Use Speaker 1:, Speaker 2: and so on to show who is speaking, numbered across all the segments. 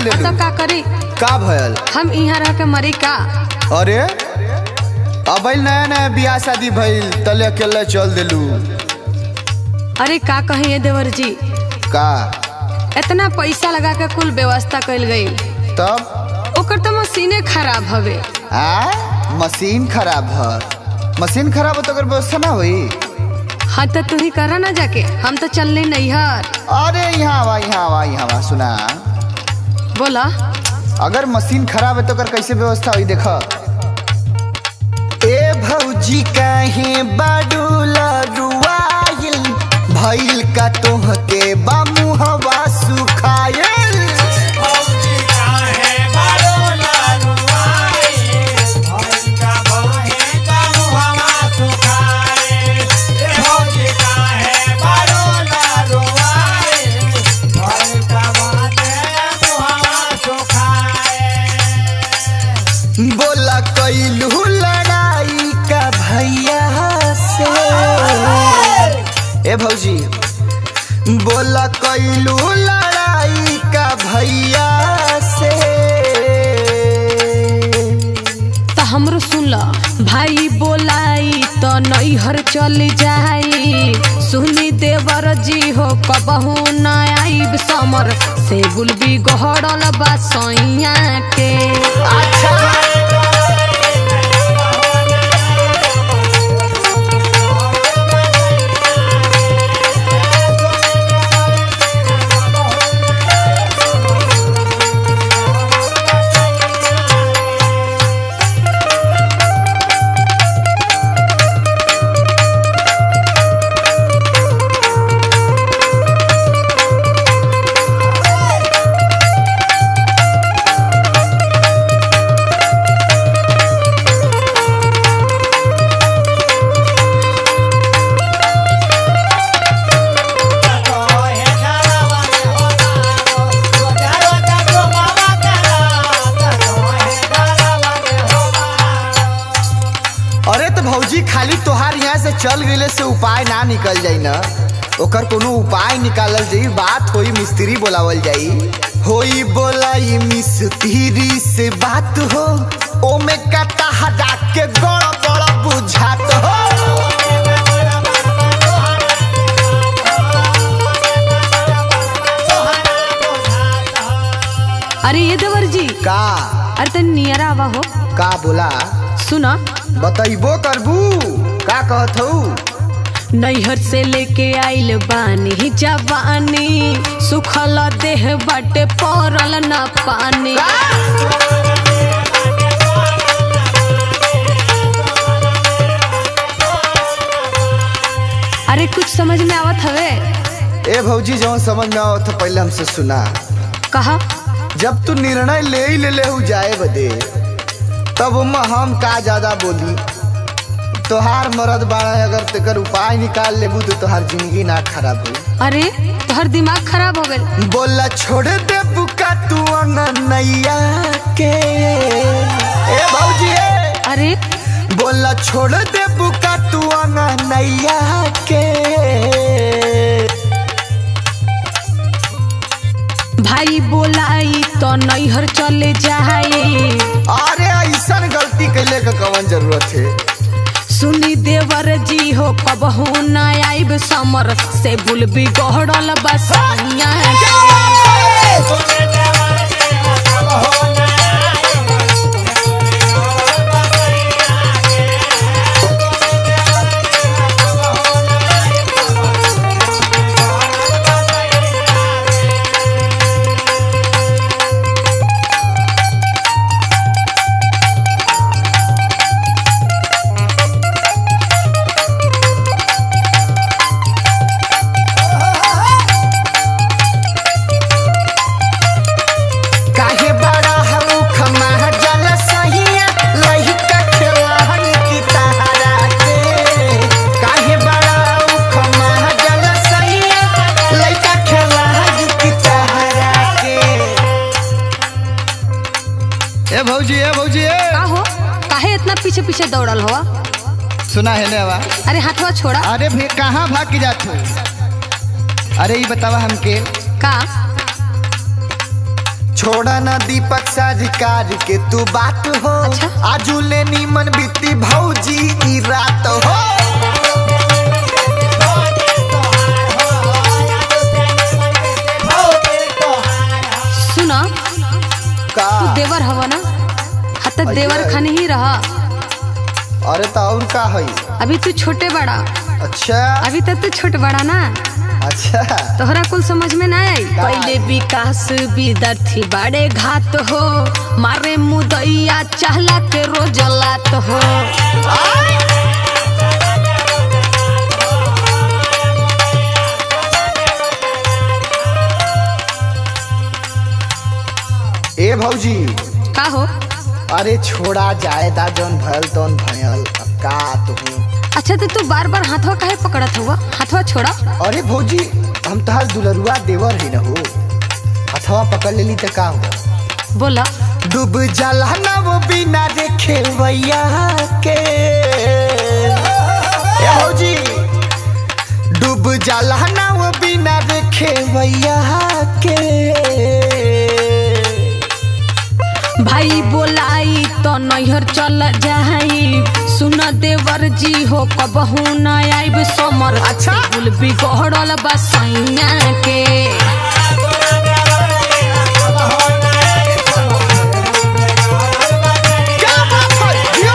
Speaker 1: ले
Speaker 2: तो का करी?
Speaker 1: का भयल?
Speaker 2: हम यहाँ रह के मरी का?
Speaker 1: अरे अब नया नया बियाह शादी भइल तले अकेले चल दिलू।
Speaker 2: अरे का कहिए देवर जी,
Speaker 1: का
Speaker 2: इतना पैसा लगा के कुल व्यवस्था कइल गई,
Speaker 1: तब
Speaker 2: ओकर तो मशीने खराब हवे।
Speaker 1: मशीन खराब है? मशीन खराब हो तो व्यवस्था ना हुई?
Speaker 2: हाँ तो तू ही करा ना जाके, हम तो चलने नहीं हर।
Speaker 1: अरे यहाँ वा सुना,
Speaker 2: बोला।
Speaker 1: अगर मशीन खराब है तो कैसे व्यवस्था हुई? देखा ए भौजी काहे बाडूला रुआइल भइल का तोहके बामू हवा सुखायल।
Speaker 3: भौजी काहे बाडूला रुआइल भइल का बामू हवा सुखायल। भौजी काहे बाडूला रुआइल भइल का बामू हवा सुखायल।
Speaker 1: बोला कैलू लड़ाई का भैया से, ए भौजी बोला कैलू लड़ाई का भैया से।
Speaker 2: तो हमरो सुन ला भाई, बोलाई तो नैहर चल जाई। सुनी देवर जी हो कबहू न आईब समर से गुलबी गहड़ल बा सैया के।
Speaker 1: अरे तो भौजी खाली तोहार यहाँ से चल गईले से उपाय ना निकल जाई ना, ओकर कोनो उपाय निकालल जाई। बात होई मिस्त्री बोलावल जाई, होई बोलाई मिस्त्री से बात हो, ओमे कटा हटा के गड़ा बड़ा बुझात हो।
Speaker 2: अरे ये देवर जी
Speaker 1: का?
Speaker 2: अरे तन नियरा आवा हो।
Speaker 1: का बोला?
Speaker 2: सुना,
Speaker 1: बताइबो करबू का कहत हूँ?
Speaker 2: नैहर से लेके आइल बानी जवानी, सुखल देह बाटे पड़ल न पानी। अरे कुछ समझ में आवत हवे?
Speaker 1: ए भौजी जवन समझ में आवत है पहले हमसे सुना।
Speaker 2: कहा?
Speaker 1: जब तू निर्णय ले ही ले हु जाए बदे, तब हम का ज्यादा बोली। तोहार मरद बाड़ा, अगर तेकर उपाय निकाल लेबू तो तोहार जिंदगी ना खराब हो।
Speaker 2: अरे तोहर दिमाग खराब हो गए।
Speaker 1: बोला छोड़ दे बुका तू नैया के। ए भौजी
Speaker 2: अरे
Speaker 1: बोला छोड़ दे बुका तू नैया के।
Speaker 2: भाई बोलाई तो नैहर चले जाई।
Speaker 1: अरे ऐसा गलती कैले का कवन जरूरत है?
Speaker 2: सुनी देवर जी हो कबहू न आईब समर से बुलबी गहड़ल बसैया। पीछे पीछे दौड़ल हुआ।
Speaker 1: सुना है ना?
Speaker 2: अरे हाथवा छोड़ा।
Speaker 1: अरे भाई कहाँ भाग के जाते हो? अरे ये बतावा हमके
Speaker 2: का
Speaker 1: छोड़ा ना दीपक सरकार के तू बात हो।
Speaker 2: अच्छा।
Speaker 1: आजुले नीमन बीती भौजी ई रात हो।
Speaker 2: सुना
Speaker 1: का
Speaker 2: तू देवर हवा ना, हाँ तो देवर
Speaker 1: अय्या।
Speaker 2: खाने ही रहा।
Speaker 1: अरे तो और का है?
Speaker 2: अभी तू छोटे बड़ा,
Speaker 1: अच्छा
Speaker 2: अभी तक तू छोट बड़ा ना,
Speaker 1: अच्छा
Speaker 2: तोहरा कुल समझ में ना आई।
Speaker 1: का?
Speaker 2: पहले विकास विद्यार्थी बड़े घात हो, मारे मुदैया चहला के रोज लात हो।
Speaker 1: ए भौजी
Speaker 2: का हो?
Speaker 1: अरे छोड़ा जायदा जौन भयल तौन भयल, अब का तू।
Speaker 2: अच्छा तो तू बार बार हाथवा काहे पकड़त हुआ? हाथवा छोड़ा।
Speaker 1: अरे भौजी हम तहार दुलरुआ देवर है न हो, हथवा पकड़ लेली तो का हो?
Speaker 2: बोला।
Speaker 1: डूब जाला ना वो बिना देखे भैया के। ए भौजी डूब जाला ना वो बिना देखे भैया के।
Speaker 2: भाई बोलाई तो नैहर चल जाई, सुन देवर जी हो कबहू न आइब समर।
Speaker 1: अच्छा।
Speaker 2: कुल बिगड़ल बा सैया के।
Speaker 1: क्या बात है? यो!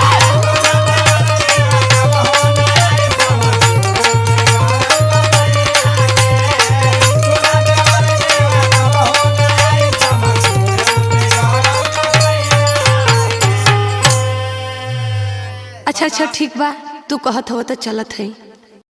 Speaker 2: अच्छा अच्छा ठीक बा, तू कहत हो तो चलत है।